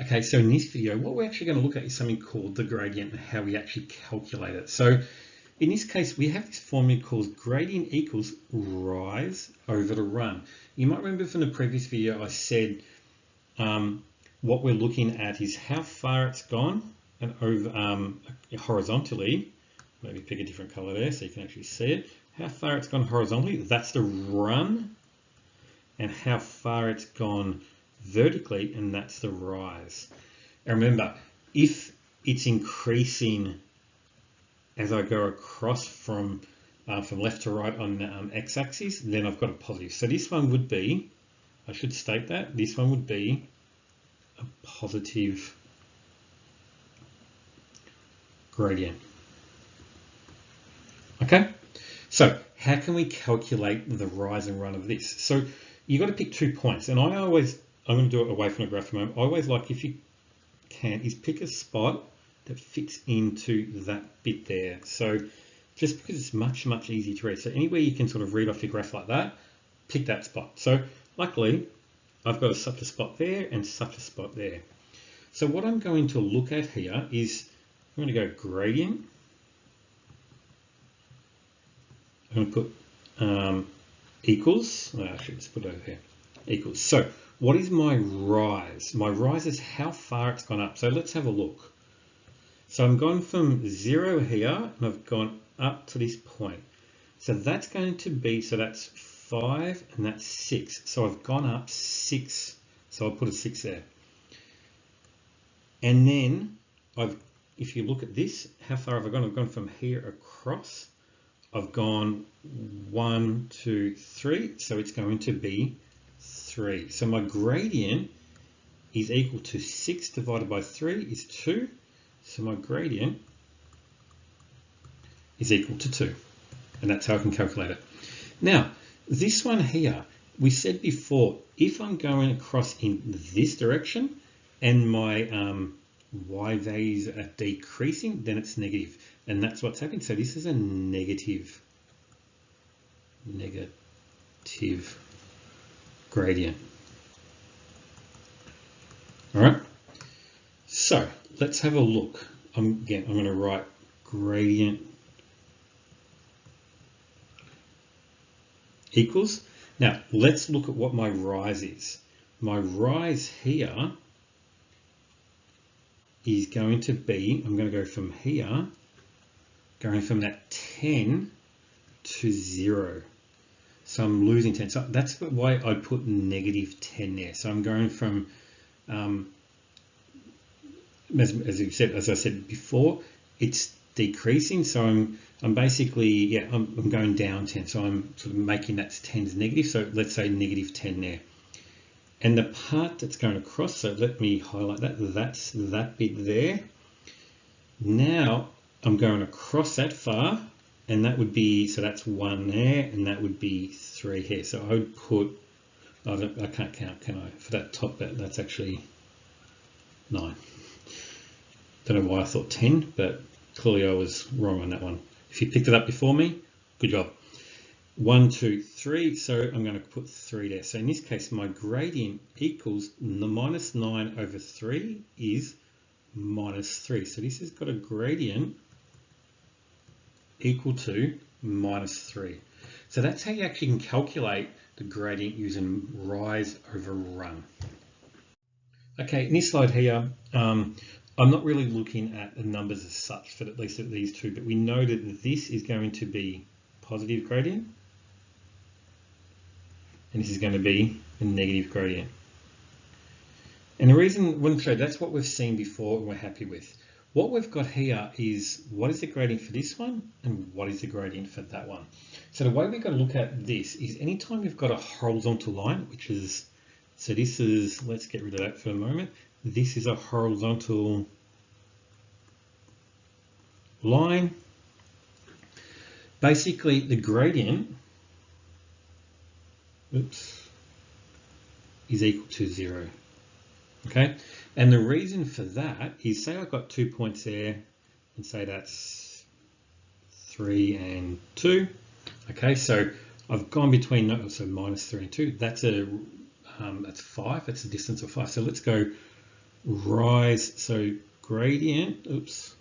Okay, so in this video, what we're actually going to look at is something called the gradient and how we actually calculate it. So in this case, we have this formula called gradient equals rise over the run. You might remember from the previous video, I said what we're looking at is how far it's gone and over horizontally. Maybe pick a different color there so you can actually see it. How far it's gone horizontally, that's the run, and how far it's gone vertically, and that's the rise. And remember, if it's increasing as I go across from left to right on the x-axis, then I've got a positive. So this one would be, I should state that, this one would be a positive gradient. Okay, so how can we calculate the rise and run of this? So you've got to pick 2 points, and I'm going to do it away from the graph for a moment. I always like, if you can, is pick a spot that fits into that bit there. So just because it's much easier to read. So anywhere you can sort of read off your graph like that, pick that spot. So luckily, I've got such a spot there and such a spot there. So what I'm going to look at here is, I'm going to go gradient. I'm going to put equals, actually let's put it over here, equals. So what is my rise? My rise is how far it's gone up. So let's have a look. So I'm going from 0 here and I've gone up to this point. So that's going to be, so that's 5 and that's 6. So I've gone up 6. So I'll put a 6 there. And then if you look at this, how far have I gone? I've gone from here across. I've gone 1, 2, 3. So it's going to be 3. So my gradient is equal to 6 divided by 3 is 2. So my gradient is equal to 2. And that's how I can calculate it. Now, this one here, we said before, if I'm going across in this direction and my y values are decreasing, then it's negative. And that's what's happening. So this is a negative gradient. All right. So let's have a look. I'm going to write gradient equals. Now let's look at what my rise is. My rise here is going to be, I'm going to go from here, going from that 10 to 0. So I'm losing 10. So that's why I put negative 10 there. So I'm going from, as I said before, it's decreasing. So I'm basically, I'm going down 10. So I'm sort of making that 10's negative. So let's say negative 10 there. And the part that's going across, so let me highlight that, that's that bit there. Now I'm going across that far, and that would be, so that's 1 there, and that would be 3 here. So I would put, I can't count, can I? For that top bit, that's actually 9. Don't know why I thought 10, but clearly I was wrong on that one. If you picked it up before me, good job. 1, 2, 3, so I'm going to put 3 there. So in this case, my gradient equals the minus 9 over 3 is minus 3. So this has got a gradient equal to minus 3. So that's how you actually can calculate the gradient using rise over run. Okay, in this slide here, I'm not really looking at the numbers as such, for at least at these two, but we know that this is going to be positive gradient, and this is going to be a negative gradient. And the reason, that's what we've seen before and we're happy with. What we've got here is, what is the gradient for this one and what is the gradient for that one? So the way we've got to look at this is anytime you've got a horizontal line, which is, so this is, let's get rid of that for a moment. This is a horizontal line. Basically the gradient, is equal to 0. Okay, and the reason for that is, say I've got 2 points there, and say that's 3 and 2. Okay, so I've gone between, so minus 3 and 2. That's 5. That's a distance of 5. So let's go rise, so gradient, oops,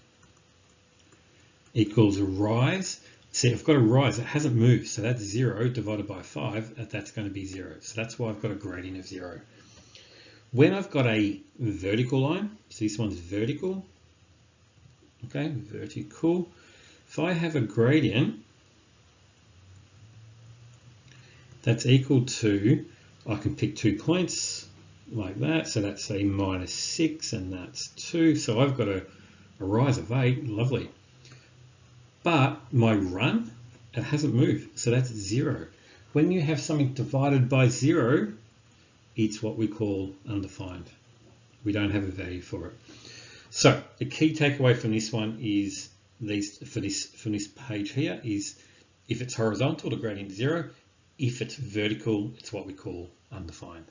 equals rise. See, I've got a rise, it hasn't moved, so that's 0 divided by 5, that's going to be 0. So that's why I've got a gradient of 0. When I've got a vertical line, so this one's vertical, okay, vertical. If I have a gradient that's equal to, I can pick 2 points like that, so that's a -6 and that's 2, so I've got a rise of 8, lovely. But my run, it hasn't moved, so that's 0. When you have something divided by 0, it's what we call undefined. We don't have a value for it. So the key takeaway from this one is from this page here is if it's horizontal, the gradient is 0. If it's vertical, it's what we call undefined.